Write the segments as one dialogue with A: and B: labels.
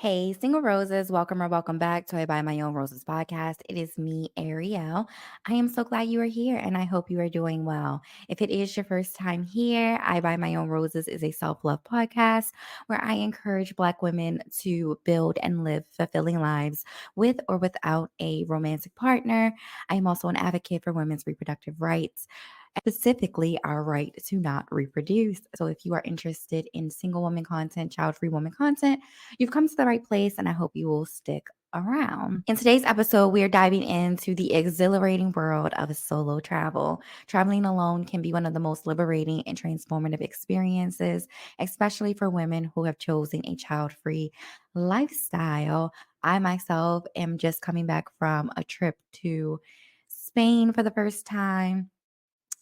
A: Hey, single roses, welcome or welcome back to I Buy My Own Roses podcast. It is me, Ariel. I am so glad you are here and I hope you are doing well. If it is your first time here, I Buy My Own Roses is a self love podcast where I encourage Black women to build and live fulfilling lives with or without a romantic partner. I am also an advocate for women's reproductive rights, specifically our right to not reproduce. So if you are interested in single woman content, child free woman content, you've come to the right place, and I hope you will stick around. In today's episode, we are diving into the exhilarating world of solo travel. Traveling alone can be one of the most liberating and transformative experiences, especially for women who have chosen a child free lifestyle. I myself am just coming back from a trip to Spain for the first time,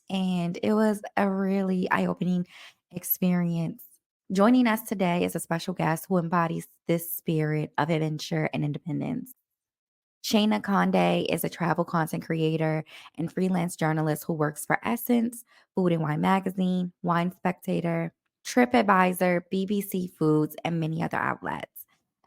A: and it was a really eye opening experience. Joining us today is a special guest who embodies this spirit of adventure and independence. Shayna Conde is a travel content creator and freelance journalist who works for Essence, Food and Wine Magazine, Wine Spectator, TripAdvisor, BBC Foods, and many other outlets.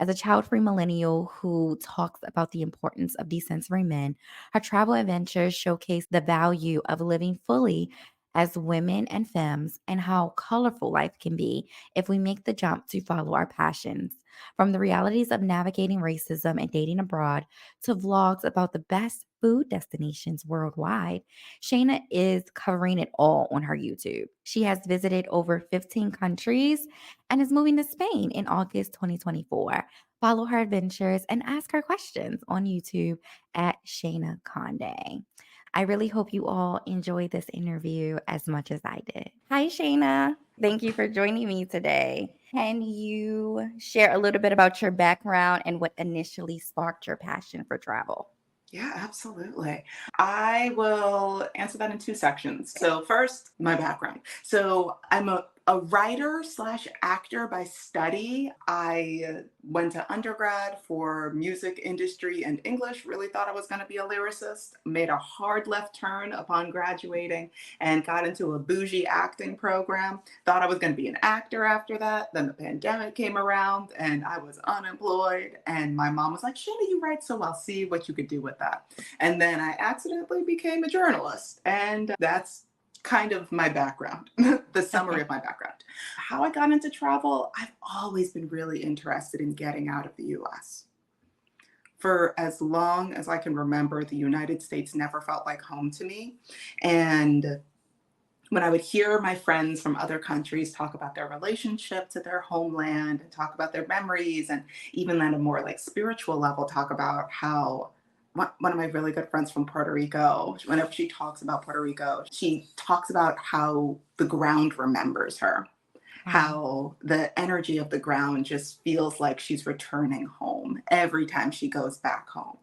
A: As a child free millennial who talks about the importance of decentering men, her travel adventures showcase the value of living fully as women and femmes and how colorful life can be if we make the jump to follow our passions. From the realities of navigating racism and dating abroad to vlogs about the best food destinations worldwide, Shayna is covering it all on her YouTube. She has visited over 15 countries and is moving to Spain in August 2024. Follow her adventures and ask her questions on YouTube at Shayna Conde. I really hope you all enjoyed this interview as much as I did. Hi, Shayna. Thank you for joining me today. Can you share a little bit about your background and what initially sparked your passion for travel?
B: Yeah, absolutely. I will answer that in two sections. So first, my background. So I'm a writer slash actor by study. I went to undergrad for music industry and English, really thought I was going to be a lyricist, made a hard left turn upon graduating and got into a bougie acting program. Thought I was going to be an actor after that. Then the pandemic came around and I was unemployed. And my mom was like, Shayna, you write so well, see what you could do with that. And then I accidentally became a journalist. And that's kind of my background, the summary of my background. How I got into travel, I've always been really interested in getting out of the US. For as long as I can remember, the United States never felt like home to me. And when I would hear my friends from other countries talk about their relationship to their homeland and talk about their memories, and even at a more like spiritual level, talk about how one of my really good friends from Puerto Rico, whenever she talks about Puerto Rico, she talks about how the ground remembers her,
A: Wow.
B: how the energy of the ground just feels like she's returning home every time she goes back home.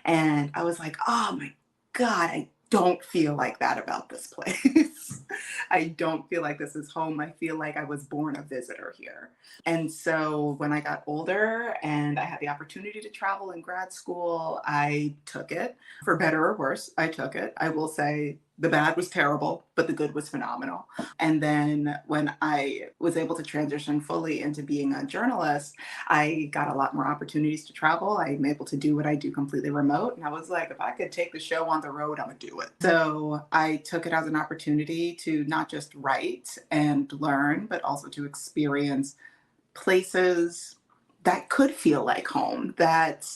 B: And I was like, oh my God, I don't feel like that about this place. I don't feel like this is home. I feel like I was born a visitor here. And so when I got older and I had the opportunity to travel in grad school, I took it. For better or worse, I took it. I will say the bad was terrible, but the good was phenomenal. And then when I was able to transition fully into being a journalist, I got a lot more opportunities to travel. I'm able to do what I do completely remote. And I was like, if I could take the show on the road, I'm going to do it. So I took it as an opportunity to not just write and learn, but also to experience places that could feel like home, that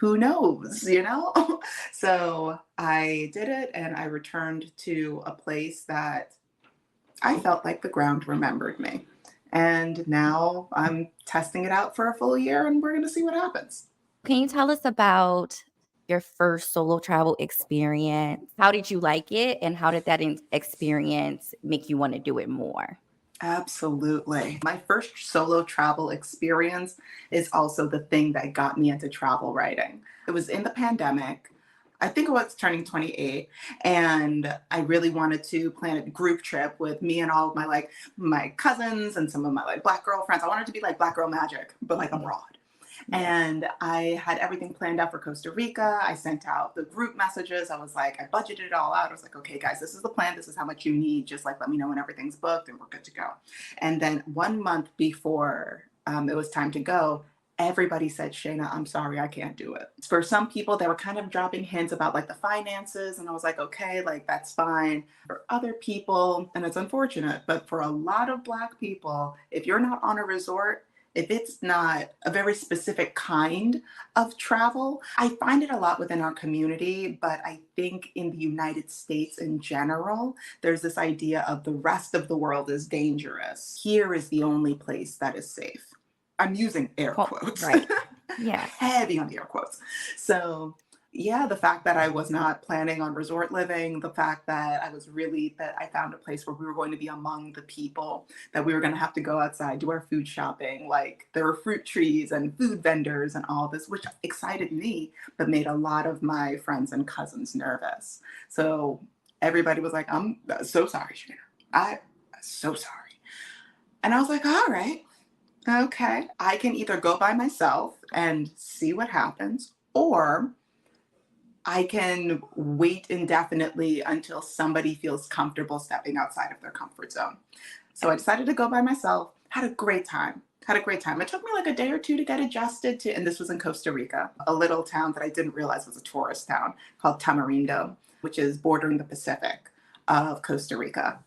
B: who knows, you know? So I did it and I returned to a place that I felt like the ground remembered me. And now I'm testing it out for a full year and we're going to see what happens.
A: Can you tell us about your first solo travel experience? How did you like it? And how did that experience make you want to do it more?
B: Absolutely. My first solo travel experience is also the thing that got me into travel writing. It was in the pandemic. I think I was turning 28 and I really wanted to plan a group trip with me and all of my my cousins and some of my like black girl friends. I wanted to be like black girl magic, but like
A: Yeah.
B: abroad.
A: Yeah.
B: And I had everything planned out for Costa Rica. I sent out the group messages. I was like, I budgeted it all out. I was like, okay, guys, this is the plan. This is how much you need. Just like, let me know when everything's booked and we're good to go. And then 1 month before it was time to go, everybody said, Shayna, I'm sorry, I can't do it. For some people, they were kind of dropping hints about like the finances, and I was like, okay, like that's fine. For other people, and it's unfortunate, but for a lot of Black people, if you're not on a resort, if it's not a very specific kind of travel, I find it a lot within our community, but I think in the United States in general, there's this idea of the rest of the world is dangerous. Here is the only place that is safe. I'm using air quotes,
A: Right. Yeah.
B: heavy on the air quotes. So, yeah, the fact that I was not planning on resort living, the fact that that I found a place where we were going to be among the people, that we were going to have to go outside, do our food shopping. Like there were fruit trees and food vendors and all this, which excited me, but made a lot of my friends and cousins nervous. So everybody was like, I'm so sorry, Shayna. I'm so sorry. And I was like, all right. Okay. I can either go by myself and see what happens, or I can wait indefinitely until somebody feels comfortable stepping outside of their comfort zone. So I decided to go by myself, had a great time. Had a great time. It took me like a day or two to get adjusted to, and this was in Costa Rica, a little town that I didn't realize was a tourist town called Tamarindo, which is bordering the Pacific of Costa Rica.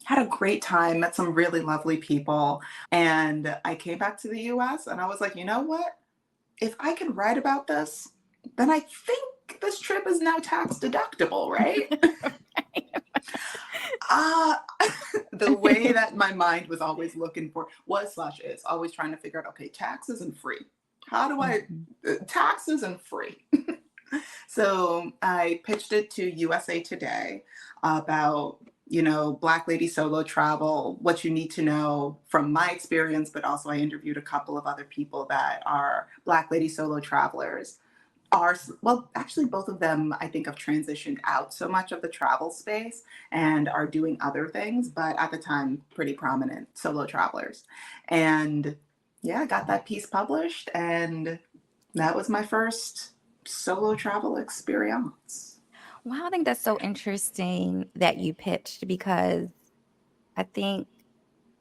B: Had a great time, met some really lovely people. And I came back to the US and I was like, you know what? If I can write about this, then I think this trip is now tax deductible, right? uh, the way that my mind was always looking for was slash is always trying to figure out, okay, taxes and free. How do I,
A: Mhm.
B: taxes and free? So I pitched it to USA Today about, Black lady solo travel, what you need to know from my experience, but also I interviewed a couple of other people that are Black lady solo travelers. Well, actually, both of them, I think, have transitioned out so much of the travel space and are doing other things, but at the time, pretty prominent solo travelers. And yeah, I got that piece published, and that was my first solo travel experience.
A: Wow, I think that's so interesting that you pitched because I think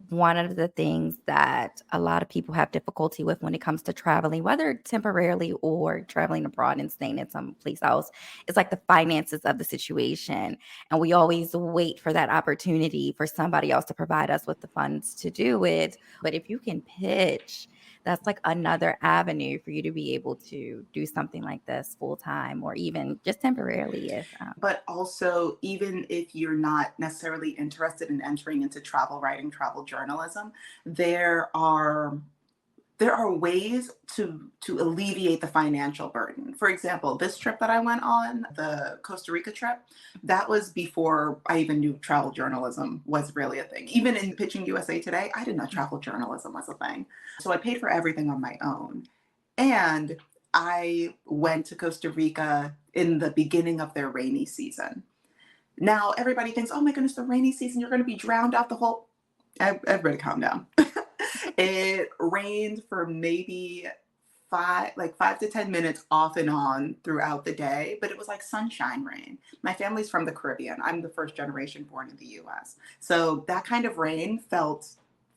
A: one of the things that a lot of people have difficulty with when it comes to traveling, whether temporarily or traveling abroad and staying in some place else, is like the finances of the situation. And we always wait for that opportunity for somebody else to provide us with the funds to do it. But if you can pitch, that's like another avenue for you to be able to do something like this full time or even just temporarily if
B: But also, even if you're not necessarily interested in entering into travel writing, travel journalism, there are there are ways to alleviate the financial burden. For example, this trip that I went on, the Costa Rica trip, that was before I even knew travel journalism was really a thing. Even in pitching USA Today, I didn't know travel journalism was a thing. So I paid for everything on my own. And I went to Costa Rica in the beginning of their rainy season. Now everybody thinks, oh my goodness, the rainy season, you're going to be drowned out the whole. Everybody calm down. It rained for maybe 5 to 10 minutes off and on throughout the day, but it was like sunshine rain. My family's from the Caribbean. I'm the first generation born in the US. So that kind of rain felt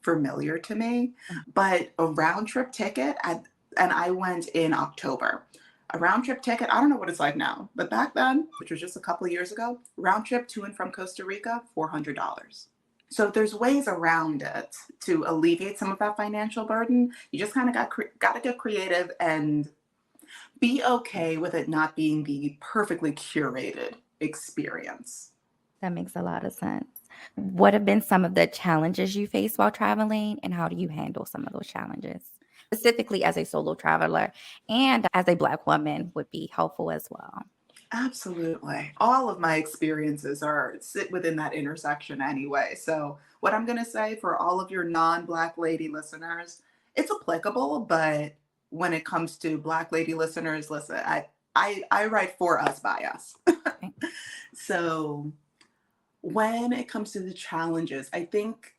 B: familiar to me, but a round trip ticket, and I went in October. A round trip ticket, I don't know what it's like now, but back then, which was just a couple of years ago, round trip to and from Costa Rica, $400. So there's ways around it to alleviate some of that financial burden. You just kind of got to get creative and be okay with it not being the perfectly curated experience.
A: that makes a lot of sense. What have been some of the challenges you face while traveling, and how do you handle some of those challenges? Specifically as a solo traveler and as a Black woman would be helpful as well.
B: Absolutely. All of my experiences are sit within that intersection anyway. So what I'm going to say for all of your non-Black lady listeners, it's applicable, but when it comes to Black lady listeners, listen, I write for us by us.
A: Okay.
B: So when it comes to the challenges, I think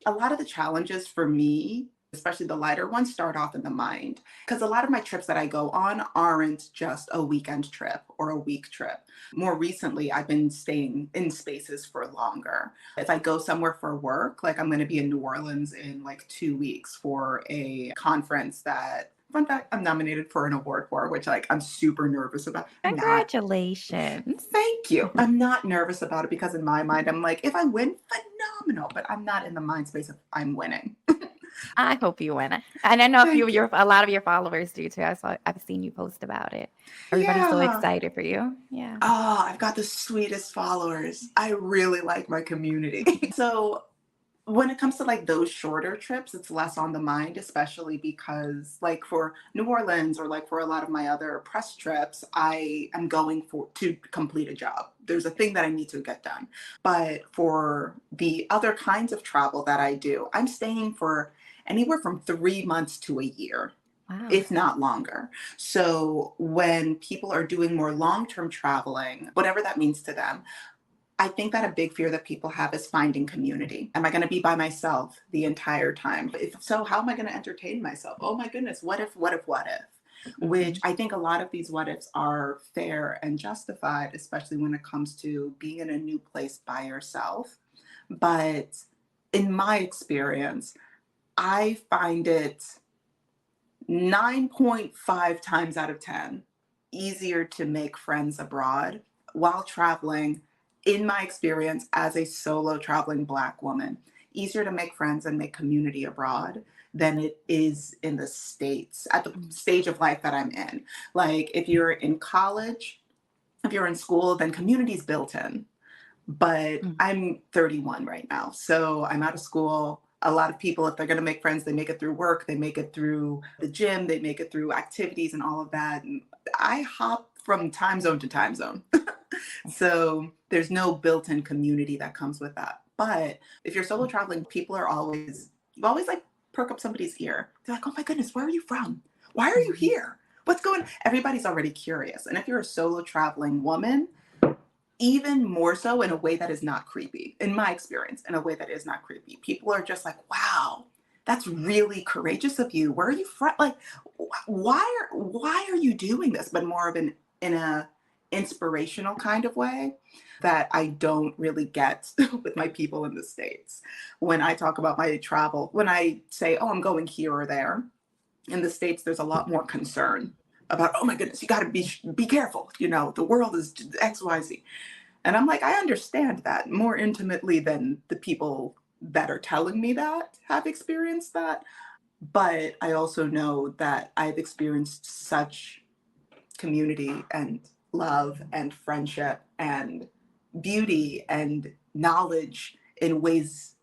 B: a lot of the challenges for me, especially the lighter ones, start off in the mind. Because a lot of my trips that I go on aren't just a weekend trip or a week trip. More recently, I've been staying in spaces for longer. If I go somewhere for work, like I'm going to be in New Orleans in like 2 weeks for a conference that fun fact, I'm nominated for an award for, which like I'm super nervous about. I'm not.
A: Congratulations.
B: Thank you. I'm not nervous about it because in my mind, I'm like, if I win, phenomenal. But I'm not in the mind space of I'm winning.
A: I hope you win. And I know if
B: Thank you.
A: a lot of your followers do too. I've seen you post about it. Everybody's so
B: Yeah.
A: excited for you. Yeah.
B: Oh, I've got the sweetest followers. I really like my community. So when it comes to like those shorter trips, it's less on the mind, especially because like for New Orleans or like for a lot of my other press trips, I am going for to complete a job. There's a thing that I need to get done. But for the other kinds of travel that I do, I'm staying for anywhere from 3 months to a year,
A: Wow.
B: if not longer. So when people are doing more long-term traveling, whatever that means to them, I think that a big fear that people have is finding community. Am I going to be by myself the entire time? If so, how am I going to entertain myself? Oh my goodness, what if, what if, what if? Which
A: Mhm.
B: I think a lot of these what ifs are fair and justified, especially when it comes to being in a new place by yourself. But in my experience, I find it 9.5 times out of 10 easier to make friends abroad while traveling, in my experience as a solo traveling Black woman, easier to make friends and make community abroad than it is in the States at the stage of life that I'm in. Like, if you're in college, if you're in school, then community's built in. But
A: Mm.
B: I'm 31 right now. So I'm out of school. A lot of people, if they're going to make friends, they make it through work, they make it through the gym, they make it through activities and all of that. And I hop from time zone to time zone. So there's no built in community that comes with that. But if you're solo traveling, people are always, you always like perk up somebody's ear. They're like, oh my goodness, where are you from? Why are you
A: Mhm.
B: here? What's going on? Everybody's already curious. And if you're a solo traveling woman, even more so in a way that is not creepy, in my experience, in a way that is not creepy. People are just like, wow, that's really courageous of you. Where are you from? Like, why are you doing this? But more of an in a inspirational kind of way that I don't really get with my people in the States. When I talk about my travel, when I say, oh, I'm going here or there, in the States, there's a lot more concern about, oh my goodness, you got to be careful. You know, the world is XYZ. And I'm like, I understand that more intimately than the people that are telling me that have experienced that. But I also know that I've experienced such community and love and friendship and beauty and knowledge in ways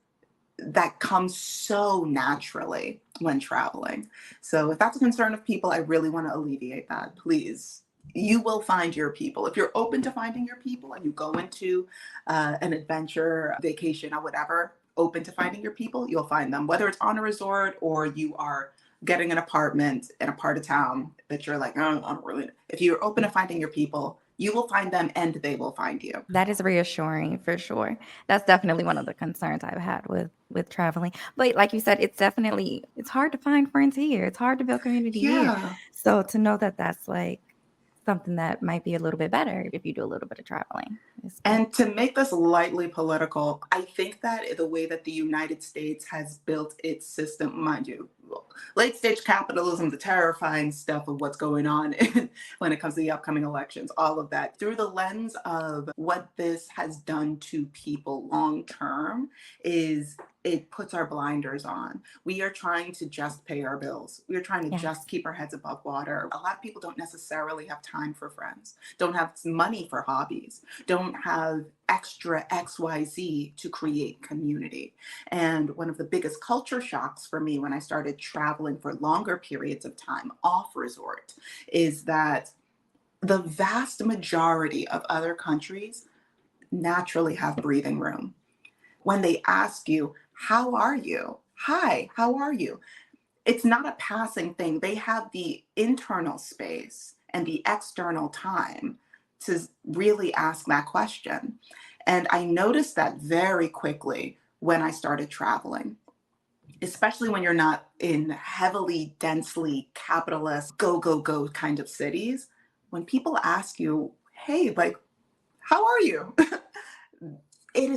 B: that come so naturally when traveling. So if that's a concern of people, I really want to alleviate that. Please, you will find your people. If you're open to finding your people and you go into an adventure, vacation, or whatever, open to finding your people, you'll find them. Whether it's on a resort or you are getting an apartment in a part of town that you're like, oh, I don't really. If you're open to finding your people, you will find them and they will find you.
A: That is reassuring for sure. That's definitely one of the concerns I've had with traveling. But like you said, it's hard to find friends here. It's hard to build community here.
B: Yeah.
A: So to know that that's like something that might be a little bit better if you do a little bit of traveling is good.
B: And to make this lightly political, I think that the way that the United States has built its system, mind you, late stage capitalism, the terrifying stuff of what's going on when it comes to the upcoming elections, all of that, through the lens of what this has done to people long term, is it puts our blinders on. We are trying to just pay our bills. We are trying to just
A: Yes.
B: keep our heads above water. A lot of people don't necessarily have time for friends, don't have money for hobbies, don't have extra XYZ to create community. And one of the biggest culture shocks for me when I started traveling for longer periods of time off resort is that the vast majority of other countries naturally have breathing room. When they ask you, how are you? Hi, how are you? It's not a passing thing. They have the internal space and the external time to really ask that question. And I noticed that very quickly when I started traveling, especially when you're not in heavily, densely capitalist, go, go, go kind of cities. When people ask you, hey, like, how are you? it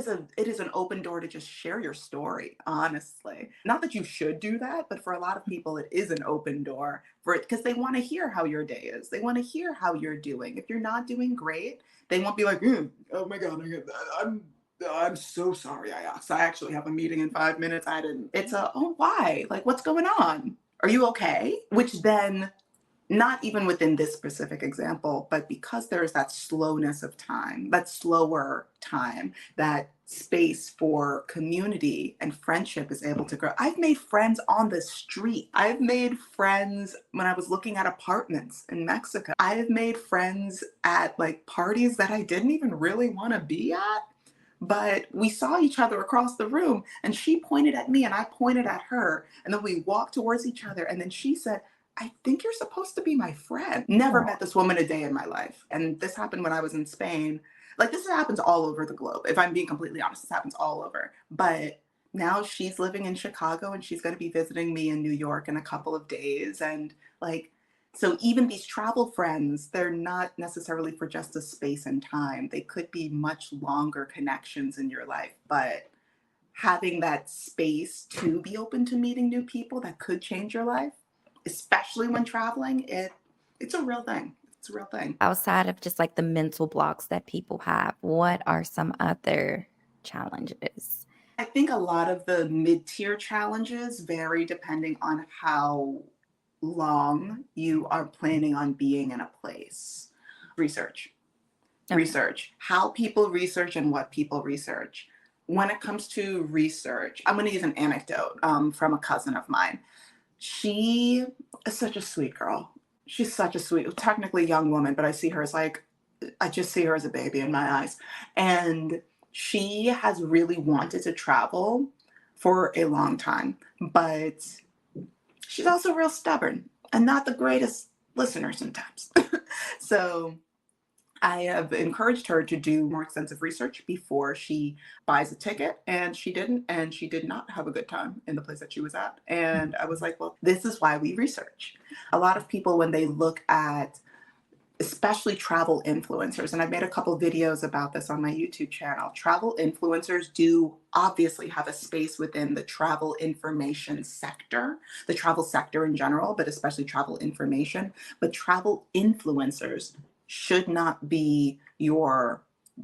B: is an open door to just share your story, honestly. Not that you should do that, but for a lot of people it is an open door for it because they want to hear how your day is. They want to hear how you're doing. If you're not doing great, they won't be like, oh my God, I'm so sorry I asked. I actually have a meeting in 5 minutes. I didn't. It's a, oh, why? Like, what's going on? Are you okay? Which then, not even within this specific example, but because there is that slowness of time, that slower time, that space for community and friendship is able to grow. I've made friends on the street. I've made friends when I was looking at apartments in Mexico. I've made friends at like parties that I didn't even really want to be at. But we saw each other across the room and she pointed at me and I pointed at her. And then we walked towards each other. And then she said, I think you're supposed to be my friend. Never
A: Oh,
B: met this woman a day in my life. And this happened when I was in Spain. Like this happens all over the globe. If I'm being completely honest, this happens all over. But now she's living in Chicago and she's going to be visiting me in New York in a couple of days. And like, so even these travel friends, they're not necessarily for just a space and time. They could be much longer connections in your life, but having that space to be open to meeting new people that could change your life, especially when traveling, it's a real thing. It's a real thing.
A: outside of just like the mental blocks that people have, what are some other challenges?
B: I think a lot of the mid-tier challenges vary depending on how long you are planning on being in a place. Research.
A: Okay.
B: Research, how people research and what people research. When it comes to research, I'm going to use an anecdote from a cousin of mine. She is such a sweet girl. She's such a sweet, technically young woman, but I see her as like, I just see her as a baby in my eyes. And she has really wanted to travel for a long time, but she's also real stubborn and not the greatest listener sometimes. So I have encouraged her to do more extensive research before she buys a ticket, and she didn't, and she did not have a good time in the place that she was at. And I was like, well, this is why we research. A lot of people, when they look at especially travel influencers, and I've made a couple videos about this on my YouTube channel. Travel influencers do obviously have a space within the travel information sector, the travel sector in general, but especially travel information. But travel influencers should not be your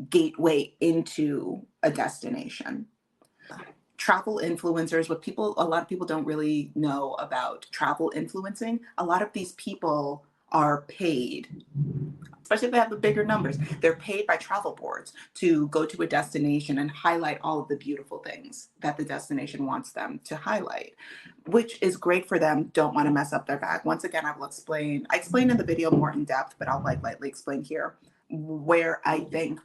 B: gateway into a destination. Travel influencers, what people, a lot of people don't really know about travel influencing, a lot of these people are paid, especially if they have the bigger numbers. They're paid by travel boards to go to a destination and highlight all of the beautiful things that the destination wants them to highlight, which is great for them. Don't want to mess up their bag. Once again, I explain in the video more in depth, but I'll like lightly explain here where I think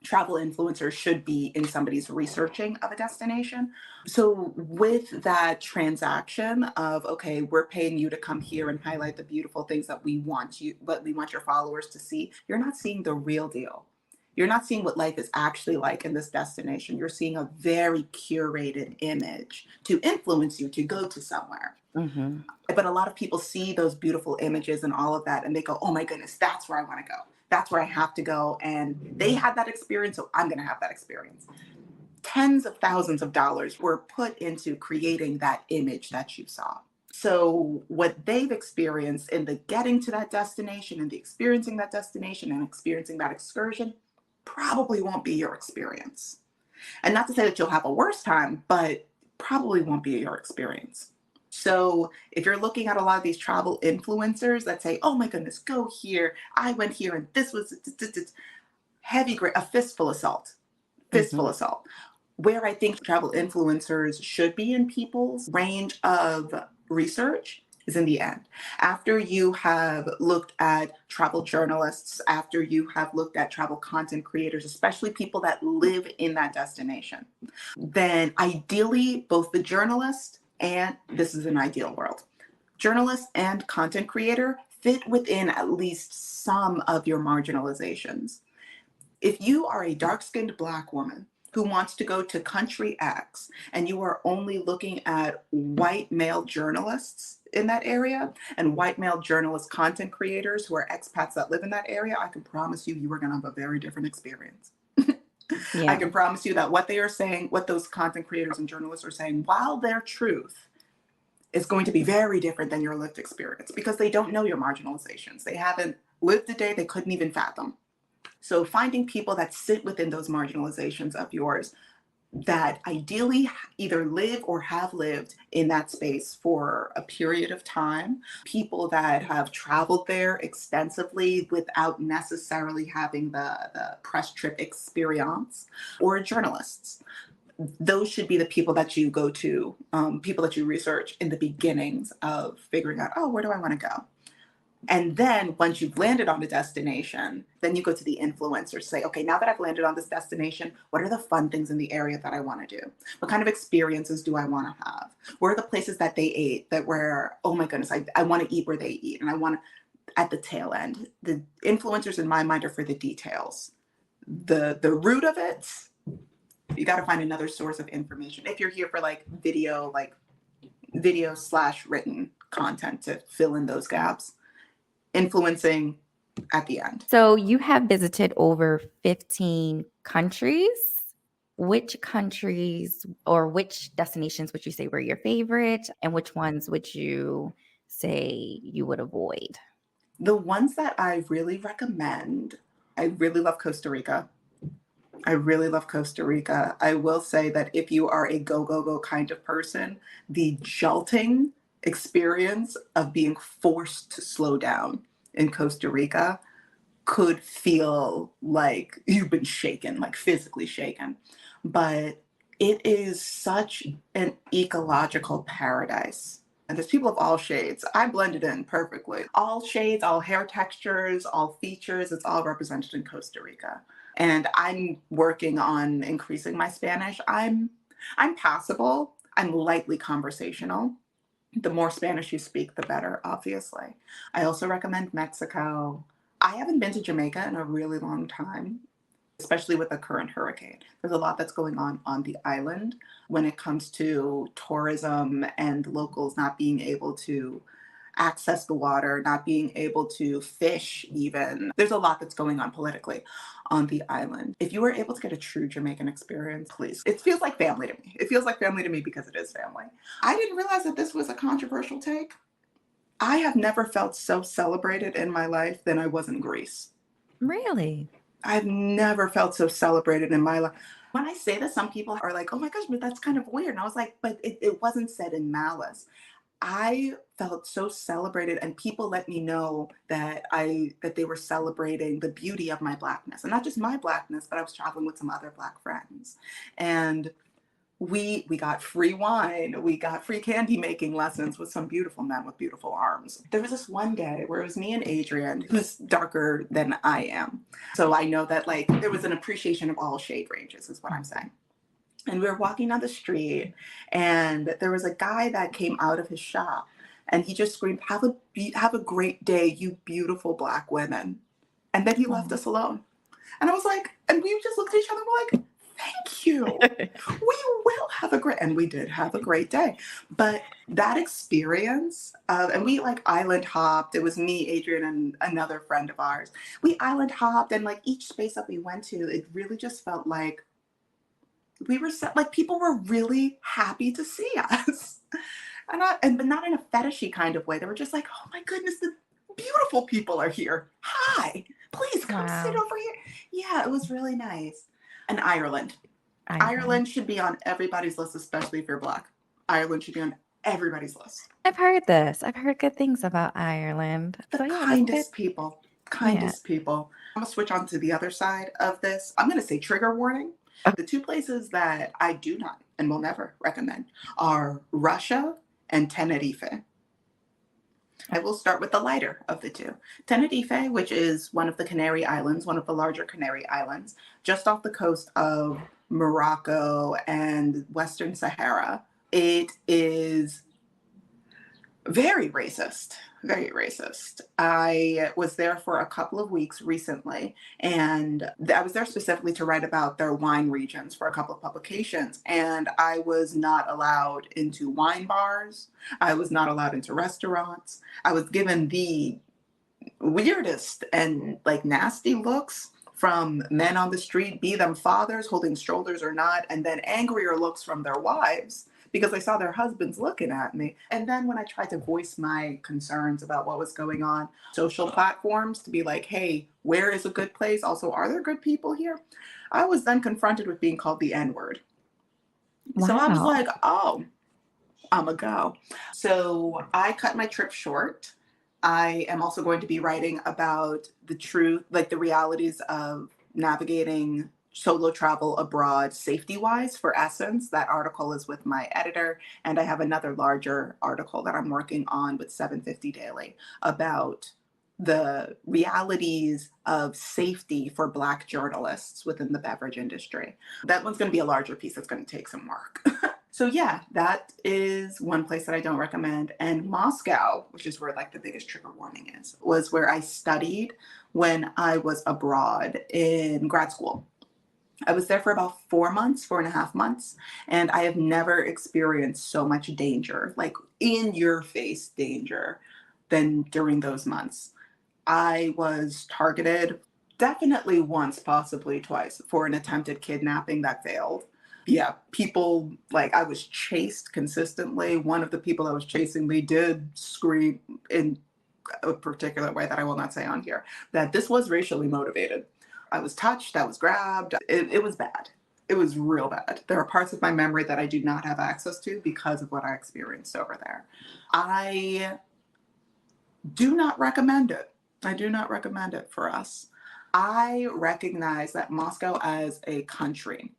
B: travel influencers should be in somebody's researching of a destination. So with that transaction of, okay, we're paying you to come here and highlight the beautiful things that we want you, but we want your followers to see, you're not seeing the real deal. You're not seeing what life is actually like in this destination. You're seeing a very curated image to influence you to go to somewhere.
A: Hmm.
B: But a lot of people see those beautiful images and all of that, and they go, oh my goodness, that's where I want to go. That's where I have to go. And they had that experience, so I'm going to have that experience. Tens of thousands of dollars were put into creating that image that you saw. So, what they've experienced in the getting to that destination and the experiencing that destination and experiencing that excursion probably won't be your experience. And not to say that you'll have a worse time, but probably won't be your experience. So if you're looking at a lot of these travel influencers that say, oh my goodness, go here, I went here and this was heavy, a fistful of salt,
A: Hmm.
B: fistful of salt. Where I think travel influencers should be in people's range of research is in the end. After you have looked at travel journalists, after you have looked at travel content creators, especially people that live in that destination, then ideally both the journalist and this is an ideal world. Journalist and content creator fit within at least some of your marginalizations. If you are a dark skinned Black woman who wants to go to country X and you are only looking at white male journalists in that area and white male journalist content creators who are expats that live in that area, I can promise you, you are going to have a very different experience. I
A: Yeah.
B: can promise you that what they are saying, what those content creators and journalists are saying, while their truth is going to be very different than your lived experience because they don't know your marginalizations. They haven't lived a day they couldn't even fathom. So finding people that sit within those marginalizations of yours that ideally either live or have lived in that space for a period of time, people that have traveled there extensively without necessarily having the press trip experience, or journalists. Those should be the people that you go to, people that you research in the beginnings of figuring out, oh, where do I want to go? And then once you've landed on a destination, then you go to the influencers, say, okay, now that I've landed on this destination, what are the fun things in the area that I want to do? What kind of experiences do I want to have? Where are the places that they ate that were, oh my goodness, I want to eat where they eat. And I want to, at the tail end, the influencers in my mind are for the details. The root of it, you got to find another source of information. If you're here for like video slash written content to fill in those gaps, influencing at the end.
A: So you have visited over 15 countries. Which countries or which destinations would you say were your favorite? And which ones would you say you would avoid?
B: The ones that I really recommend, I really love Costa Rica. I really love Costa Rica. I will say that if you are a go, go, go kind of person, the jolting experience of being forced to slow down in Costa Rica could feel like you've been shaken, like physically shaken. But it is such an ecological paradise. And there's people of all shades. I blended in perfectly. All shades, all hair textures, all features, it's all represented in Costa Rica. And I'm working on increasing my Spanish. I'm passable. I'm lightly conversational. The more Spanish you speak, the better, obviously. I also recommend Mexico. I haven't been to Jamaica in a really long time, especially with the current hurricane. There's a lot that's going on the island when it comes to tourism and locals not being able to access the water, not being able to fish even. There's a lot that's going on politically on the island. If you were able to get a true Jamaican experience, please. It feels like family to me. It feels like family to me because it is family. I didn't realize that this was a controversial take. I have never felt so celebrated in my life than I was in Greece.
A: Really?
B: I've never felt so celebrated in my life. When I say this, some people are like, oh my gosh, but that's kind of weird. And I was like, but it wasn't said in malice. I felt so celebrated, and people let me know that they were celebrating the beauty of my Blackness. And not just my Blackness, but I was traveling with some other Black friends. And we got free wine, we got free candy making lessons with some beautiful men with beautiful arms. There was this one day where it was me and Adrian, who's darker than I am. So I know that like there was an appreciation of all shade ranges, is what I'm saying. And we were walking down the street, and there was a guy that came out of his shop, and he just screamed, have a great day, you beautiful Black women." And then he left
A: Oh.
B: us alone. And I was like, and we just looked at each other and were like, thank you. We will have a great, and we did have a great day. But that experience of, and we like island hopped. It was me, Adrian, and another friend of ours. We island hopped, and like each space that we went to, it really just felt like we were set, like people were really happy to see us. But not in a fetishy kind of way. They were just like, oh my goodness, the beautiful people are here. Hi, please come sit
A: Wow.
B: over here. Yeah, it was really nice. And Ireland.
A: Ireland.
B: Ireland should be on everybody's list, especially if you're Black. Ireland should be on everybody's list.
A: I've heard this. I've heard good things about Ireland.
B: The
A: So yeah, this could.
B: kindest people.
A: Yeah.
B: Kindest people. I'm gonna switch on to the other side of this. I'm gonna say trigger warning.
A: Oh,
B: The two places that I do not and will never recommend are Russia and Tenerife. I will start with the lighter of the two. Tenerife, which is one of the Canary Islands, one of the larger Canary Islands, just off the coast of Morocco and Western Sahara. It is very racist, very racist. I was there for a couple of weeks recently, and I was there specifically to write about their wine regions for a couple of publications. And I was not allowed into wine bars. I was not allowed into restaurants. I was given the weirdest and like nasty looks from men on the street, be them fathers holding strollers or not, and then angrier looks from their wives because I saw their husbands looking at me. And then when I tried to voice my concerns about what was going on, social platforms to be like, hey, where is a good place? Also, are there good people here? I was then confronted with being called the N word. So I was
A: Wow.
B: like, oh, I'm a go. So I cut my trip short. I am also going to be writing about the truth, like the realities of navigating solo travel abroad safety wise for Essence. That article is with my editor. And I have another larger article that I'm working on with 750 Daily about the realities of safety for Black journalists within the beverage industry. That one's going to be a larger piece that's going to take some work. So yeah, that is one place that I don't recommend. And Moscow, which is where like the biggest trigger warning is, was where I studied when I was abroad in grad school. I was there for about 4 months, 4.5 months, and I have never experienced so much danger, like in your face danger, than during those months. I was targeted definitely once, possibly twice, for an attempted kidnapping that failed. Yeah, people, like, I was chased consistently. One of the people that was chasing me did scream in a particular way that I will not say on here, that this was racially motivated. I was touched, I was grabbed. It was bad. It was real bad. There are parts of my memory that I do not have access to because of what I experienced over there. I do not recommend it. I do not recommend it for us. I recognize that Moscow as a country,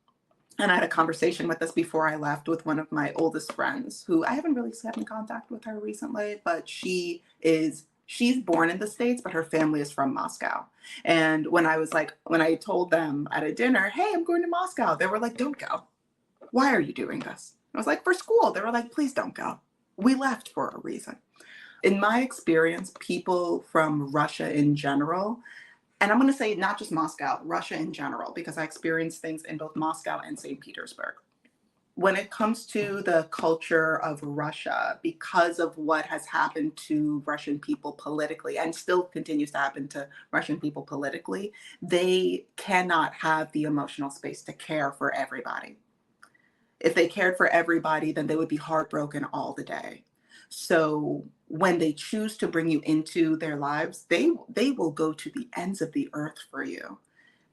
B: and I had a conversation with this before I left with one of my oldest friends who I haven't really stayed in contact with her recently, but she's born in the States, but her family is from Moscow. And when I told them at a dinner, hey, I'm going to Moscow, they were like, don't go. Why are you doing this? I was like, for school. They were like, please don't go. We left for a reason. In my experience, people from Russia in general, and I'm going to say not just Moscow, Russia in general, because I experienced things in both Moscow and St. Petersburg. When it comes to the culture of Russia, because of what has happened to Russian people politically and still continues to happen to Russian people politically, they cannot have the emotional space to care for everybody. If they cared for everybody, then they would be heartbroken all the day. So when they choose to bring you into their lives, they will go to the ends of the earth for you.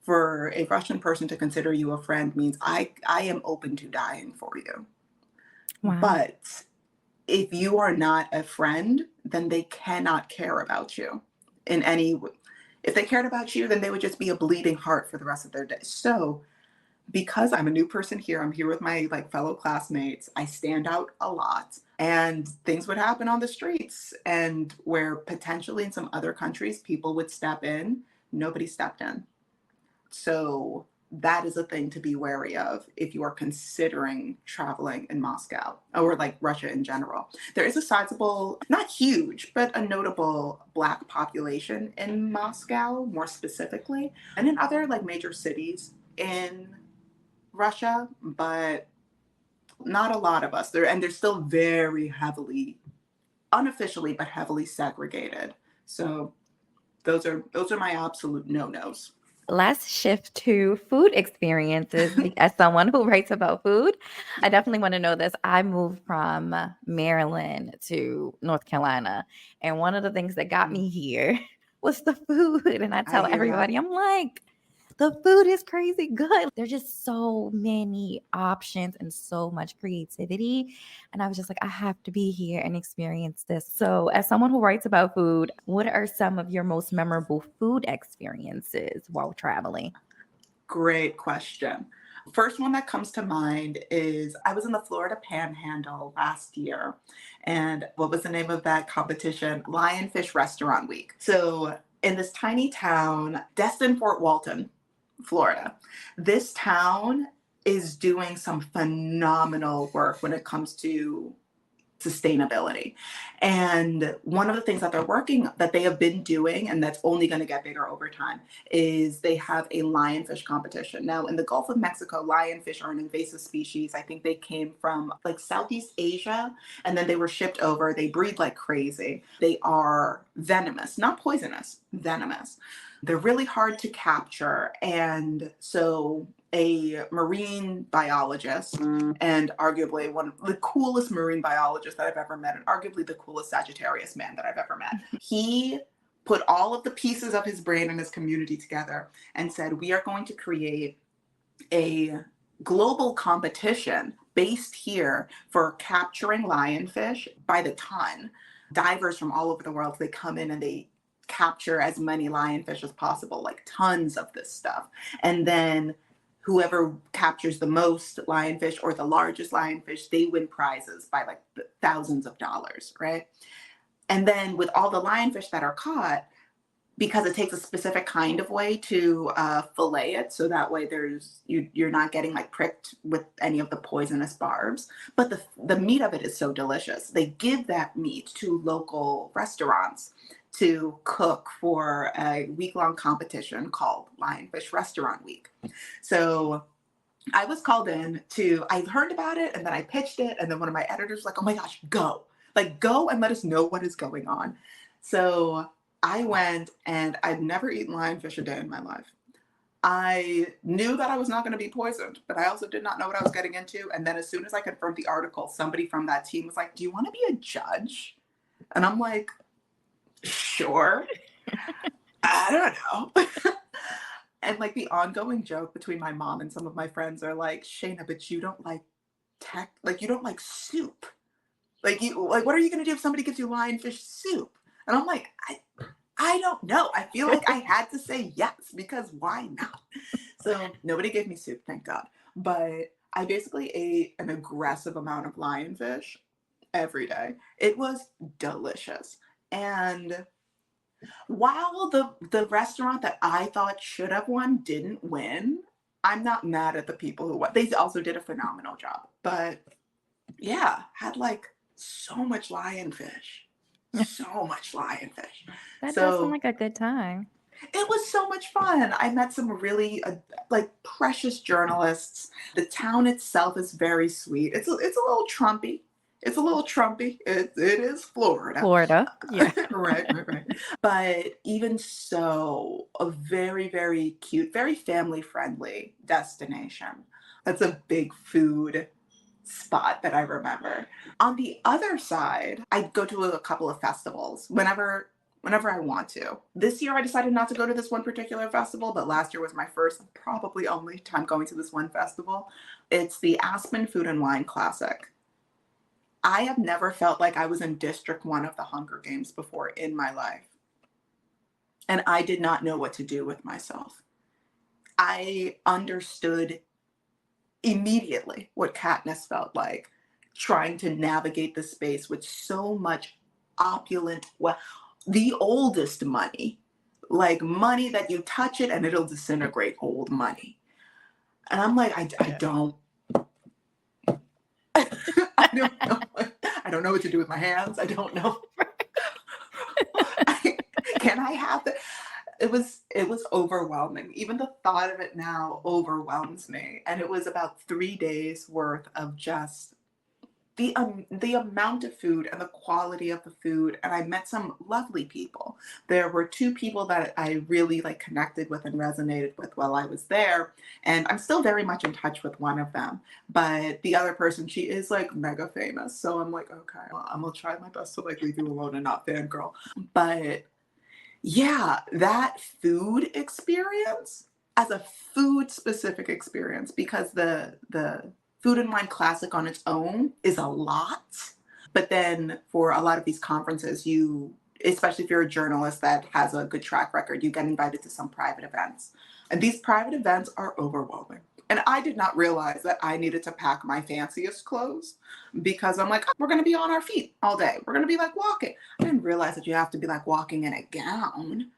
B: For a Russian person to consider you a friend means I am open to dying for you.
A: Wow.
B: But if you are not a friend, then they cannot care about you in any way. If they cared about you, then they would just be a bleeding heart for the rest of their day. So because I'm a new person here, I'm here with my like fellow classmates. I stand out a lot and things would happen on the streets and where potentially in some other countries people would step in, nobody stepped in. So that is a thing to be wary of if you are considering traveling in Moscow or like Russia in general. There is a sizable, not huge, but a notable Black population in Moscow, more specifically, and in other like major cities in Russia, but not a lot of us there, and they're still very heavily, unofficially, but heavily segregated. So those are my absolute no-nos.
A: Let's shift to food experiences. As someone who writes about food, I definitely want to know this. I moved from Maryland to North Carolina, and one of the things that got
B: Mm,
A: me here was the food. And I
B: I
A: tell
B: hear that.
A: everybody, I'm like, the food is crazy good. There's just so many options and so much creativity. And I was just like, I have to be here and experience this. So, as someone who writes about food, what are some of your most memorable food experiences while traveling?
B: Great question. First one that comes to mind is I was in the Florida Panhandle last year. And what was the name of that competition? Lionfish Restaurant Week. So in this tiny town, Destin, Fort Walton, Florida, this town is doing some phenomenal work when it comes to sustainability. And one of the things that they have been doing, and that's only going to get bigger over time, is they have a lionfish competition. Now, in the Gulf of Mexico, lionfish are an invasive species. I think they came from like Southeast Asia, and then they were shipped over. They breed like crazy. They are venomous, not poisonous, venomous. They're really hard to capture. And so a marine biologist, and arguably one of the coolest marine biologists that I've ever met, and arguably the coolest Sagittarius man that I've ever met, he put all of the pieces of his brain and his community together and said, we are going to create a global competition based here for capturing lionfish by the ton. Divers from all over the world, they come in and they capture as many lionfish as possible, like tons of this stuff. And then whoever captures the most lionfish or the largest lionfish, they win prizes by like thousands of dollars, right? And then with all the lionfish that are caught, because it takes a specific kind of way to fillet it, so that way you're not getting like pricked with any of the poisonous barbs. But the meat of it is so delicious. They give that meat to local restaurants to cook for a week-long competition called Lionfish Restaurant Week. So I was called in I heard about it and then I pitched it, and then one of my editors was like, oh my gosh, go and let us know what is going on. So I went, and I'd never eaten lionfish a day in my life. I knew that I was not going to be poisoned, but I also did not know what I was getting into. And then as soon as I confirmed the article, somebody from that team was like, do you want to be a judge? And I'm like, sure. I don't know. And like the ongoing joke between my mom and some of my friends are like, Shayna, but you don't like you don't like soup. Like what are you going to do if somebody gives you lionfish soup? And I'm like, I don't know. I feel like I had to say yes, because why not? So nobody gave me soup, thank God. But I basically ate an aggressive amount of lionfish every day. It was delicious. And while the restaurant that I thought should have won didn't win, I'm not mad at the people who won. They also did a phenomenal job. But yeah, had like so much lionfish. So much lionfish.
A: That does sound
B: So
A: like a good time.
B: it was so much fun. I met some really like precious journalists. The town itself is very sweet. It's a little Trumpy. It's a little Trumpy. It is Florida.
A: Florida, yeah.
B: Right. But even so, a very, very cute, very family friendly destination. That's a big food spot that I remember. On the other side, I go to a couple of festivals whenever I want to. This year I decided not to go to this one particular festival, but last year was my first, probably only time going to this one festival. It's the Aspen Food and Wine Classic. I have never felt like I was in District 1 of the Hunger Games before in my life. And I did not know what to do with myself. I understood immediately what Katniss felt like, trying to navigate the space with so much opulent, the oldest money, like money that you touch it and it'll disintegrate, old money. And I'm like, I don't I don't know what to do with my hands. I don't know. Can I have that? It was overwhelming. Even the thought of it now overwhelms me. And it was about 3 days worth of just the amount of food and the quality of the food. And I met some lovely people. There were 2 people that I really like connected with and resonated with while I was there. And I'm still very much in touch with one of them. But the other person, she is like mega famous. So I'm like, okay, well, I'm gonna try my best to like leave you alone and not fangirl. But yeah, that food experience as a food specific experience, because the Food and Wine Classic on its own is a lot. But then for a lot of these conferences, especially if you're a journalist that has a good track record, you get invited to some private events. And these private events are overwhelming. And I did not realize that I needed to pack my fanciest clothes, because I'm like, oh, we're going to be on our feet all day. We're going to be like walking. I didn't realize that you have to be like walking in a gown.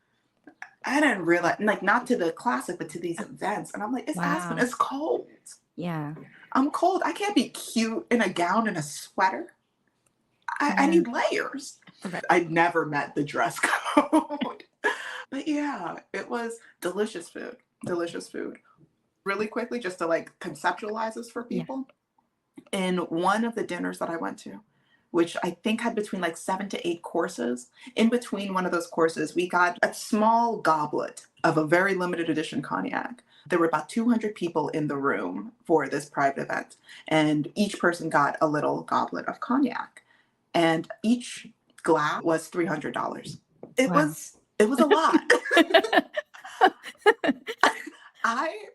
B: I didn't realize, like, not to the classic, but to these events. And I'm like, it's Aspen, it's cold.
A: Yeah.
B: I'm cold. I can't be cute in a gown and a sweater. I
A: Yeah.
B: need layers.
A: Right.
B: I never met the dress code. But yeah, it was delicious food. Delicious food. Really quickly, just to like conceptualize this for
A: Yeah.
B: people, in one of the dinners that I went to, which I think had between like 7 to 8 courses, in between one of those courses, we got a small goblet of a very limited edition cognac. There were about 200 people in the room for this private event, and each person got a little goblet of cognac, and each glass was $300.
A: Wow.
B: It was a lot. I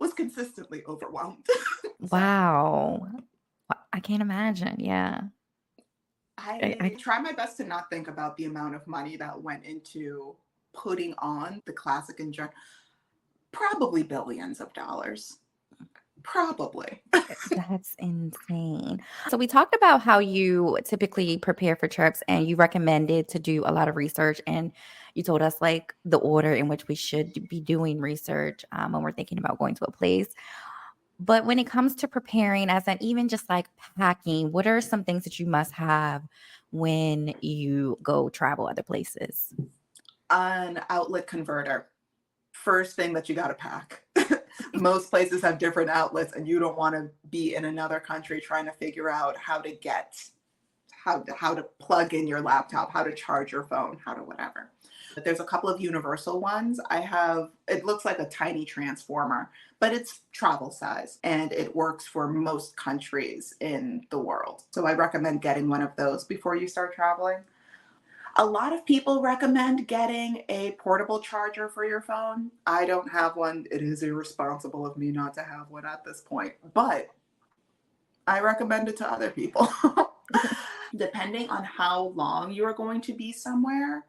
B: was consistently overwhelmed. So
A: Wow. I can't imagine. Yeah. I
B: I try my best to not think about the amount of money that went into putting on the classic in general. Probably billions of dollars. Probably.
A: That's insane. So we talked about how you typically prepare for trips and you recommended to do a lot of research and you told us like the order in which we should be doing research when we're thinking about going to a place. But when it comes to preparing as an even just like packing, what are some things that you must have when you go travel other places?
B: An outlet converter. First thing that you got to pack. Most places have different outlets, and you don't want to be in another country trying to figure out how to plug in your laptop, how to charge your phone, how to whatever. But there's a couple of universal ones. I have, it looks like a tiny transformer, but it's travel size and it works for most countries in the world. So I recommend getting one of those before you start traveling. A lot of people recommend getting a portable charger for your phone. I don't have one. It is irresponsible of me not to have one at this point, but I recommend it to other people. Depending on how long you are going to be somewhere,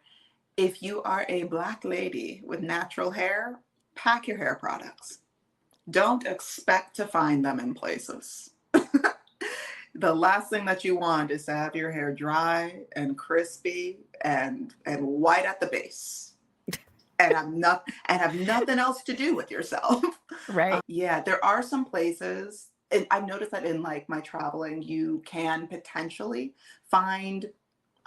B: if you are a Black lady with natural hair, pack your hair products. Don't expect to find them in places. The last thing that you want is to have your hair dry and crispy and white at the base and have nothing else to do with yourself.
A: Right.
B: Yeah, there are some places, and I've noticed that in like my traveling, you can potentially find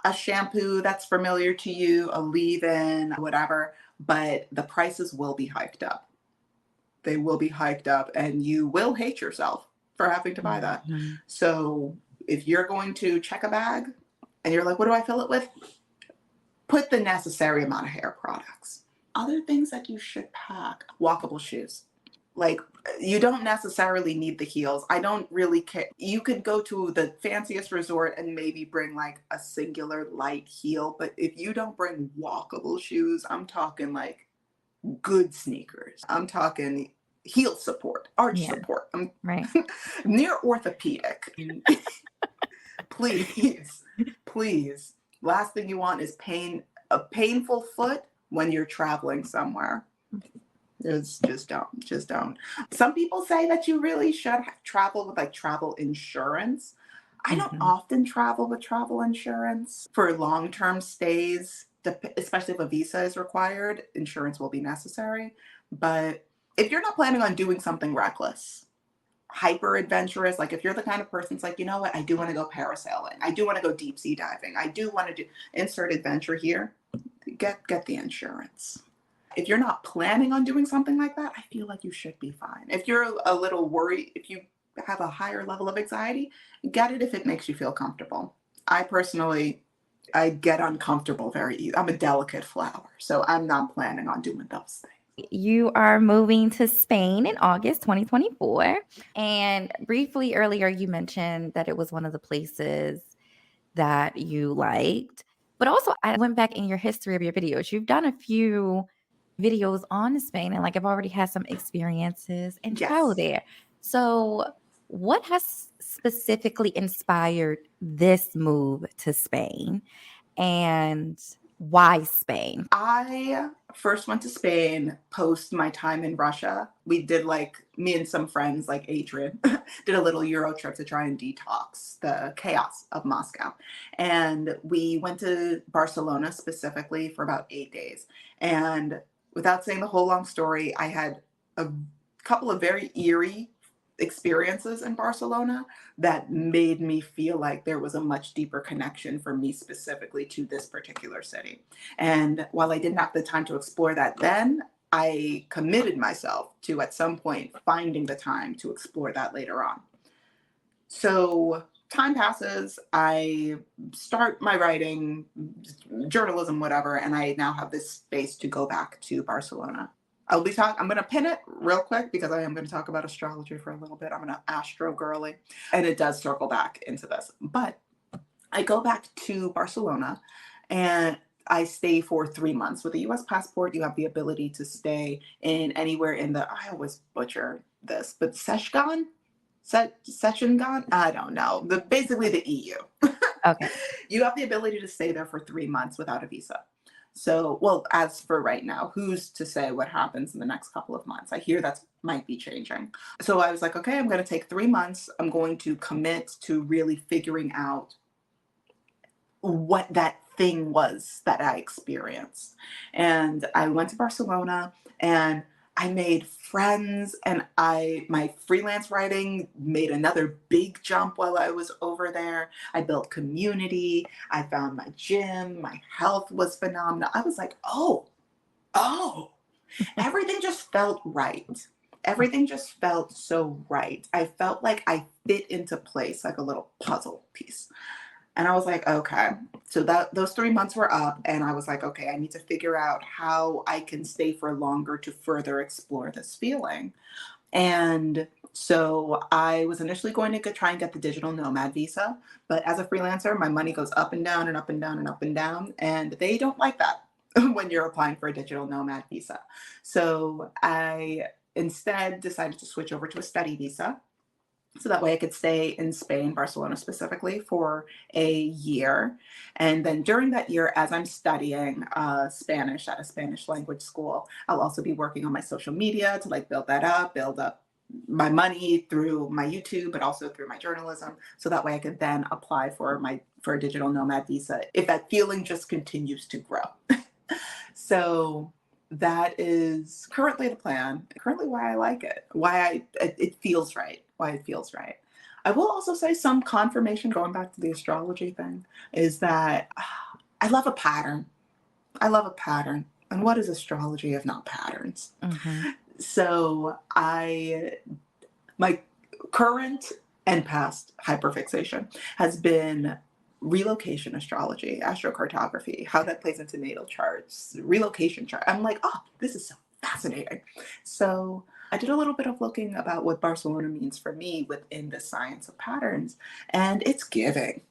B: a shampoo that's familiar to you, a leave-in, whatever, but the prices will be hiked up. They will be hiked up, and you will hate yourself for having to buy that.
A: Mhm.
B: So if you're going to check a bag and you're like, what do I fill it with? Put the necessary amount of hair products. Other things that you should pack, walkable shoes. Like, you don't necessarily need the heels. I don't really care. You could go to the fanciest resort and maybe bring like a singular light heel, but if you don't bring walkable shoes, I'm talking like good sneakers. I'm talking heel support, arch
A: Yeah.
B: support. I'm
A: Right.
B: near orthopedic. Please, please. Last thing you want is a painful foot when you're traveling somewhere. It's just don't. Some people say that you really should travel with like travel insurance. I don't
A: Mhm.
B: often travel with travel insurance for long-term stays, especially if a visa is required, insurance will be necessary. But if you're not planning on doing something reckless, hyper adventurous, like if you're the kind of person that's like, you know what, I do want to go parasailing, I do want to go deep sea diving, I do want to do insert adventure here, get the insurance. If you're not planning on doing something like that, I feel like you should be fine. If you're a little worried, if you have a higher level of anxiety, get it if it makes you feel comfortable. I personally, I get uncomfortable very easy. I'm a delicate flower, so I'm not planning on doing those things.
A: You are moving to Spain in August 2024. And briefly earlier, you mentioned that it was one of the places that you liked. But also, I went back in your history of your videos. You've done a few videos on Spain, and like I've already had some experiences and travel
B: Yes.
A: there. So, what has specifically inspired this move to Spain and why Spain?
B: I first went to Spain post my time in Russia. We did like me and some friends, like Adrian, did a little Euro trip to try and detox the chaos of Moscow. And we went to Barcelona specifically for about 8 days. And without saying the whole long story, I had a couple of very eerie experiences in Barcelona that made me feel like there was a much deeper connection for me specifically to this particular city. And while I didn't have the time to explore that then, I committed myself to at some point finding the time to explore that later on. So time passes, I start my writing, journalism, whatever, and I now have this space to go back to Barcelona. I'm going to pin it real quick because I am going to talk about astrology for a little bit. I'm going to astro girly, and it does circle back into this. But I go back to Barcelona and I stay for 3 months. With a US passport, you have the ability to stay in anywhere in the, I always butcher this, but Schengen? I don't know. Basically the EU.
A: Okay.
B: You have the ability to stay there for 3 months without a visa. So, well, as for right now, who's to say what happens in the next couple of months? I hear that might be changing. So I was like, okay, I'm going to take 3 months. I'm going to commit to really figuring out what that thing was that I experienced. And I went to Barcelona and I made friends, and my freelance writing made another big jump while I was over there. I built community. I found my gym. My health was phenomenal. I was like, oh, everything just felt right. Everything just felt so right. I felt like I fit into place like a little puzzle piece. And I was like, okay. So those 3 months were up, and I was like, okay, I need to figure out how I can stay for longer to further explore this feeling. And so I was initially going to try and get the digital nomad visa, but as a freelancer, my money goes up and down and up and down and up and down, and they don't like that when you're applying for a digital nomad visa. So I instead decided to switch over to a study visa, so that way I could stay in Spain, Barcelona specifically, for a year. And then during that year, as I'm studying Spanish at a Spanish language school, I'll also be working on my social media to like build up my money through my YouTube, but also through my journalism. So that way I could then apply for a digital nomad visa if that feeling just continues to grow. So that is currently the plan, currently why I like it, it feels right, why it feels right. I will also say some confirmation, going back to the astrology thing, is that I love a pattern. I love a pattern. And what is astrology if not patterns?
A: Mm-hmm.
B: So my current and past hyperfixation has been relocation astrology, astrocartography, how that plays into natal charts, relocation chart. I'm like, oh, this is so fascinating. So I did a little bit of looking about what Barcelona means for me within the science of patterns, and it's giving.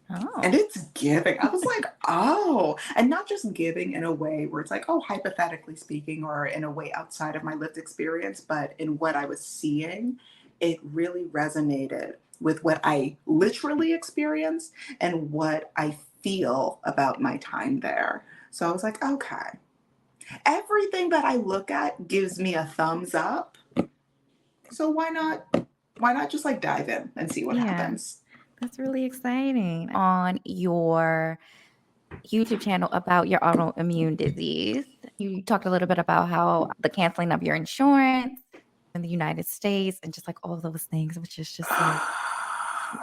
B: And
A: Oh.
B: it's giving. I was like, oh, and not just giving in a way where it's like, oh, hypothetically speaking, or in a way outside of my lived experience, but in what I was seeing, it really resonated with what I literally experienced and what I feel about my time there. So I was like, okay, everything that I look at gives me a thumbs up. So why not just like dive in and see what
A: Yeah,
B: happens?
A: that's really exciting. On your YouTube channel about your autoimmune disease, you talked a little bit about how the canceling of your insurance in the United States and just like all those things, which is just like,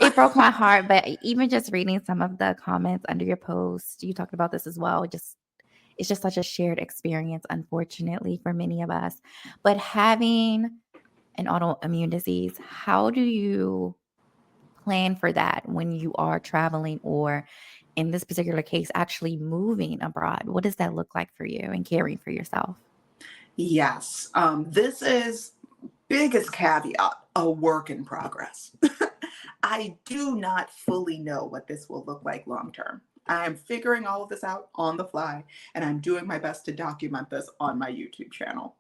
A: it broke my heart. But even just reading some of the comments under your post, you talked about this as well. It's just such a shared experience, unfortunately, for many of us. But having an autoimmune disease, how do you plan for that when you are traveling, or in this particular case, actually moving abroad? What does that look like for you and caring for yourself?
B: Yes, this is biggest caveat, a work in progress. I do not fully know what this will look like long term. I am figuring all of this out on the fly, and I'm doing my best to document this on my YouTube channel.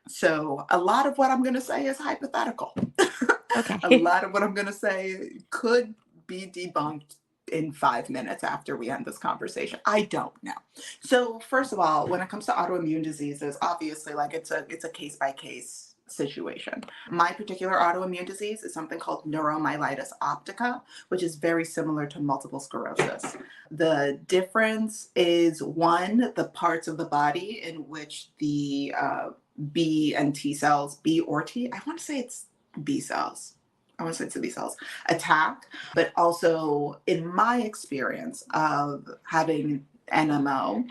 B: So, a lot of what I'm going to say is hypothetical. A
A: Okay.
B: lot of what I'm going to say could be debunked in 5 minutes after we end this conversation. I don't know. So first of all, when it comes to autoimmune diseases, obviously like it's a case by case situation. My particular autoimmune disease is something called neuromyelitis optica, which is very similar to multiple sclerosis. The difference is one, the parts of the body in which the B and T cells, B or T, I want to say it's B cells. I want to say it's the B cells attack, but also in my experience of having NMO,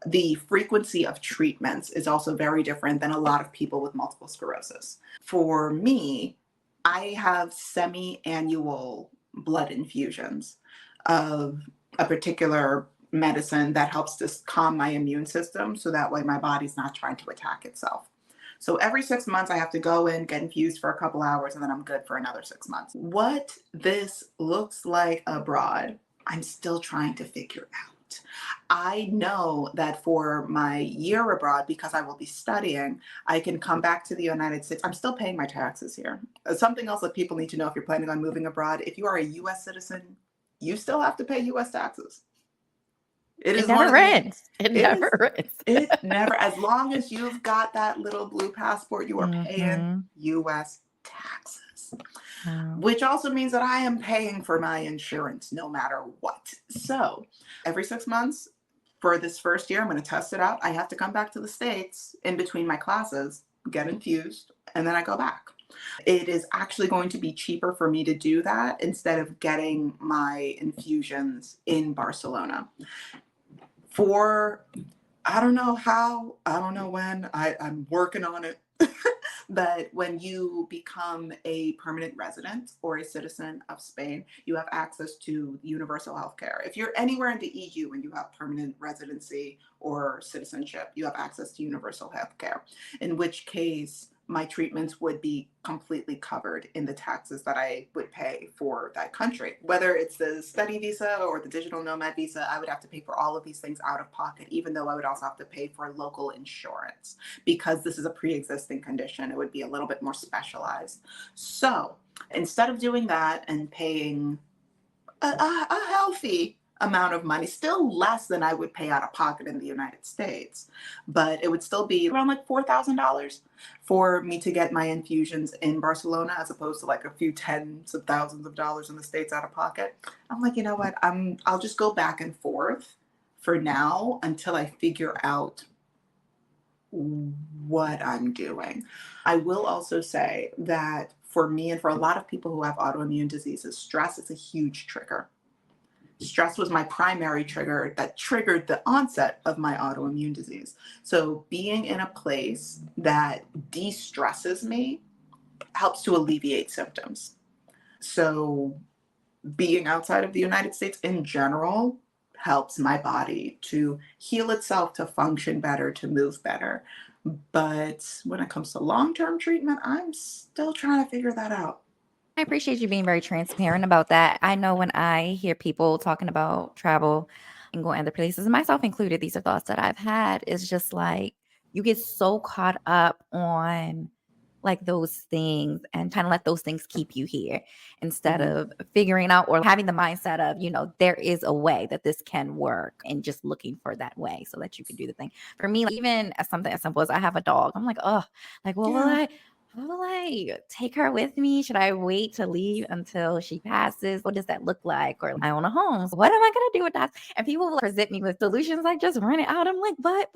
B: the frequency of treatments is also very different than a lot of people with multiple sclerosis. For me, I have semi-annual blood infusions of a particular medicine that helps to calm my immune system so that way my body's not trying to attack itself. So every 6 months, I have to go in, get infused for a couple hours, and then I'm good for another 6 months. What this looks like abroad, I'm still trying to figure out. I know that for my year abroad, because I will be studying, I can come back to the United States. I'm still paying my taxes here. Something else that people need to know if you're planning on moving abroad, if you are a US citizen, you still have to pay US taxes. It
A: It
B: is one
A: never
B: of the
A: ends. It
B: it
A: never
B: is
A: ends.
B: it never, as long as you've got that little blue passport, you are paying
A: Mhm.
B: US taxes,
A: Wow.
B: which also means that I am paying for my insurance no matter what. So every 6 months for this first year, I'm going to test it out. I have to come back to the States in between my classes, get infused, and then I go back. It is actually going to be cheaper for me to do that instead of getting my infusions in Barcelona. For I don't know how, I don't know when, I'm working on it. But when you become a permanent resident or a citizen of Spain, you have access to universal healthcare. If you're anywhere in the EU and you have permanent residency or citizenship, you have access to universal healthcare, in which case my treatments would be completely covered in the taxes that I would pay for that country. Whether it's the study visa or the digital nomad visa, I would have to pay for all of these things out of pocket, even though I would also have to pay for local insurance. Because this is a pre-existing condition, it would be a little bit more specialized. So instead of doing that and paying a healthy amount of money, still less than I would pay out of pocket in the United States, but it would still be around like $4,000 for me to get my infusions in Barcelona, as opposed to like a few tens of thousands of dollars in the States out of pocket. I'm like, you know what? I'll just go back and forth for now until I figure out what I'm doing. I will also say that for me and for a lot of people who have autoimmune diseases, stress is a huge trigger. Stress was my primary trigger that triggered the onset of my autoimmune disease. So being in a place that de-stresses me helps to alleviate symptoms. So being outside of the United States in general helps my body to heal itself, to function better, to move better. But when it comes to long-term treatment, I'm still trying to figure that out.
A: I appreciate you being very transparent about that. I know when I hear people talking about travel and going other places, myself included, these are thoughts that I've had. It's just like you get so caught up on like those things and kind of let those things keep you here instead
B: Mhm.
A: of figuring out or having the mindset of, there is a way that this can work and just looking for that way so that you can do the thing. For me, like, even as something as simple as I have a dog, I'm like, oh, like, what will
B: Yeah.
A: I? How will I take her with me? Should I wait to leave until she passes? What does that look like? Or I own a home. So what am I going to do with that? And people will present me with solutions like just rent it out. I'm like, but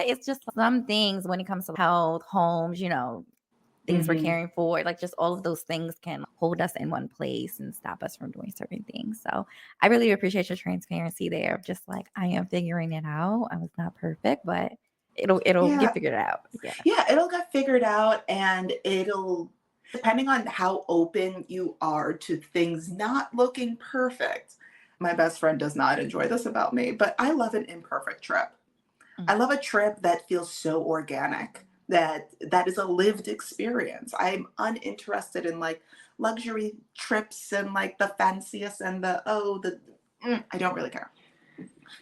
A: it's just some things when it comes to health, homes, things we're
B: Mhm.
A: caring for, like just all of those things can hold us in one place and stop us from doing certain things. So I really appreciate your transparency there of just like I am figuring it out. I was not perfect, but it'll get
B: Yeah.
A: figured out. Yeah.
B: Yeah, it'll get figured out, and it'll, depending on how open you are to things not looking perfect. My best friend does not enjoy this about me, but I love an imperfect trip. I
A: Mm.
B: love a trip that feels so organic, that is a lived experience. I'm uninterested in like luxury trips and like the fanciest and I don't really care.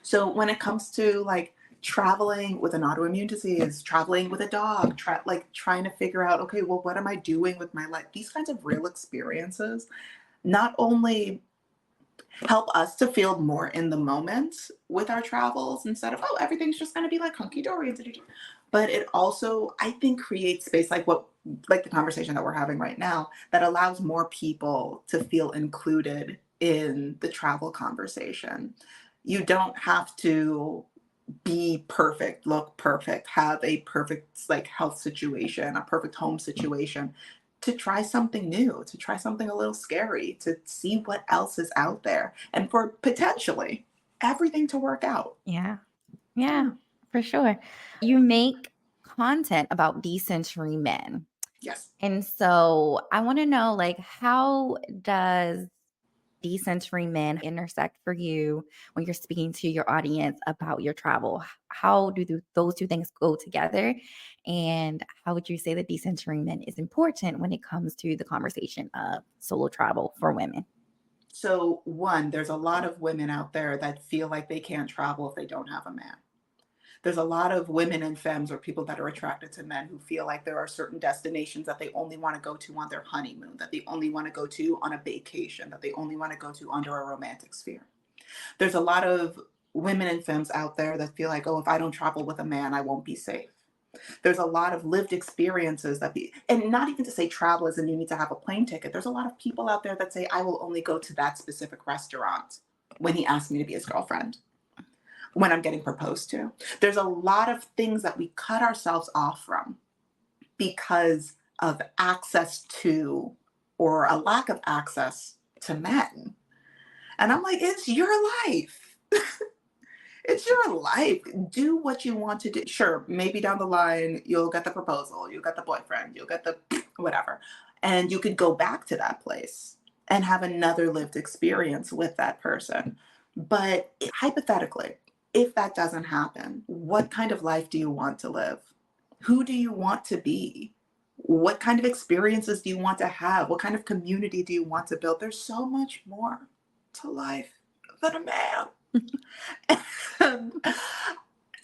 B: So when it comes to like traveling with an autoimmune disease, traveling with a dog, like trying to figure out, okay, well, what am I doing with my life? These kinds of real experiences not only help us to feel more in the moment with our travels instead of, oh, everything's just going to be like hunky dory, but it also, I think, creates space like the conversation that we're having right now, that allows more people to feel included in the travel conversation. You don't have to be perfect, look perfect, have a perfect like health situation, a perfect home situation. to try something new, to try something a little scary, to see what else is out there, and for potentially everything to work out.
A: Yeah. Yeah,
B: Yeah.
A: for sure. You make content about decentering men.
B: Yes.
A: And so I want to know, like, how does decentering men intersect for you when you're speaking to your audience about your travel? How do those two things go together? And how would you say that decentering men is important when it comes to the conversation of solo travel for women?
B: So, one, there's a lot of women out there that feel like they can't travel if they don't have a man. There's a lot of women and femmes or people that are attracted to men who feel like there are certain destinations that they only want to go to on their honeymoon, that they only want to go to on a vacation, that they only want to go to under a romantic sphere. There's a lot of women and femmes out there that feel like, oh, if I don't travel with a man, I won't be safe. There's a lot of lived experiences that be, and not even to say travel is and you need to have a plane ticket. There's a lot of people out there that say, I will only go to that specific restaurant when he asks me to be his girlfriend, when I'm getting proposed to. There's a lot of things that we cut ourselves off from because of access to or a lack of access to men. And I'm like, it's your life. It's your life. Do what you want to do. Sure, maybe down the line, you'll get the proposal, you'll get the boyfriend, you'll get the whatever. And you could go back to that place and have another lived experience with that person. But hypothetically, if that doesn't happen, what kind of life do you want to live? Who do you want to be? What kind of experiences do you want to have? What kind of community do you want to build? There's so much more to life than a man.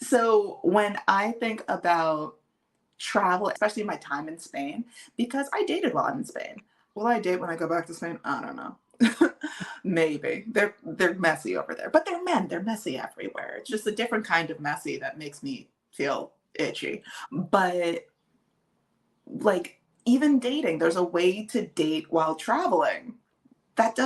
B: So when I think about travel, especially my time in Spain, because I dated while I'm in Spain. Will I date when I go back to Spain? I don't know. Maybe. They're messy over there. But they're men. They're messy everywhere. It's just a different kind of messy that makes me feel itchy. But like even dating, there's a way to date while traveling that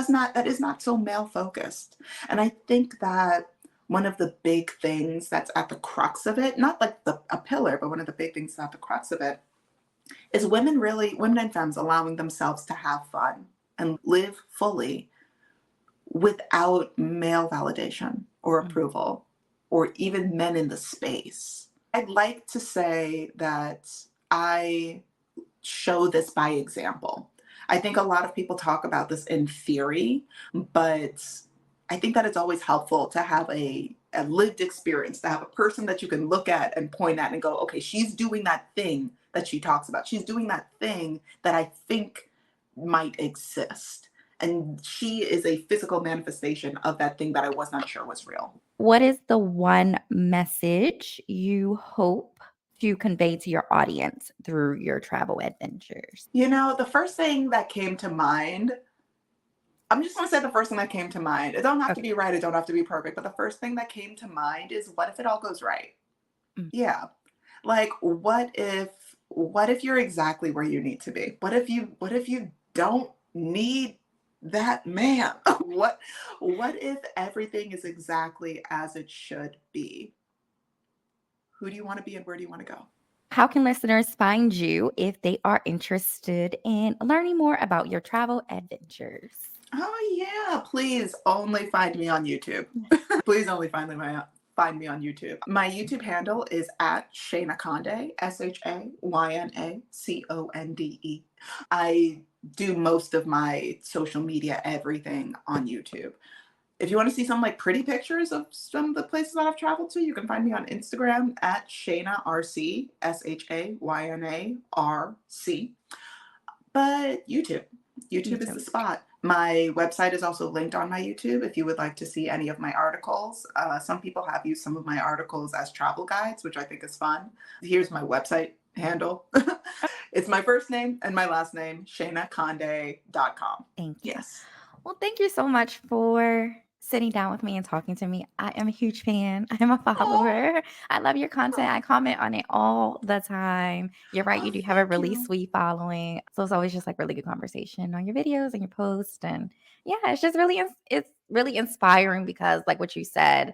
B: is not so male focused. And I think that one of the big things that's at the crux of it, not like a pillar, but one of the big things at the crux of it is women and femmes allowing themselves to have fun and live fully without male validation or
A: Mm.
B: approval or even men in the space. I'd like to say that I show this by example. I think a lot of people talk about this in theory, but I think that it's always helpful to have a lived experience, to have a person that you can look at and point at and go, okay, she's doing that thing that she talks about. She's doing that thing that I think might exist. And she is a physical manifestation of that thing that I was not sure was real.
A: What is the one message you hope to convey to your audience through your travel adventures?
B: You know, the first thing that came to mind, I'm just going to say the first thing that came to mind. It don't have to
A: Okay.
B: be right. It don't have to be perfect. But the first thing that came to mind is what if it all goes right?
A: Mm.
B: Yeah. Like what if you're exactly where you need to be? What if you don't need that man? What if everything is exactly as it should be? Who do you want to be and where do you want to go?
A: How can listeners find you if they are interested in learning more about your travel adventures?
B: Oh yeah, please only find me on YouTube. Please only find me on YouTube. My YouTube handle is at Shayna Conde, ShaynaConde. I do most of my social media, everything on YouTube. If you want to see some like pretty pictures of some of the places that I've traveled to, you can find me on Instagram at Shayna RC, ShaynaRC. But YouTube is
A: YouTube.
B: the spot. My website is also linked on my YouTube if you would like to see any of my articles. Some people have used some of my articles as travel guides, which I think is fun. Here's my website handle. It's my first name and my last name, ShaynaConde.com.
A: Thank you.
B: Yes.
A: Well, thank you so much for sitting down with me and talking to me. I am a huge fan. I'm a
B: Oh,
A: follower. I love your content. I comment on it all the time. You're right. You
B: oh,
A: do have a
B: thank
A: really
B: you.
A: sweet following. So it's always just like really good conversation on your videos and your posts. And yeah, it's just really, it's really inspiring because like what you said,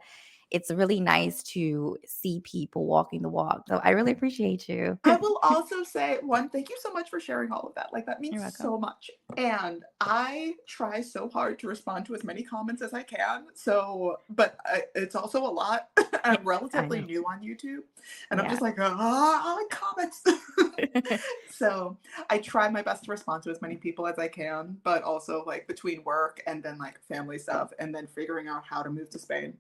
A: it's really nice to see people walking the walk. So I really appreciate you.
B: I will also say one, thank you so much for sharing all of that. Like that means
A: You're welcome.
B: so much. And I try so hard to respond to as many comments as I can. So, but it's also a lot.
A: Yeah,
B: I'm
A: I
B: relatively
A: know.
B: new on YouTube and I'm
A: Yeah.
B: just like, comments. So I try my best to respond to as many people as I can, but also like between work and then like family stuff and then figuring out how to move to Spain.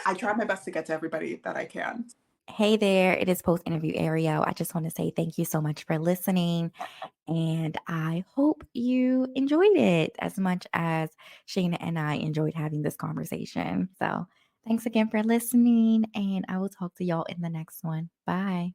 B: I try my best to get to everybody that I can.
A: Hey there, it is post interview Ariel. I just want to say thank you so much for listening. And I hope you enjoyed it as much as Shayna and I enjoyed having this conversation. So thanks again for listening. And I will talk to y'all in the next one. Bye.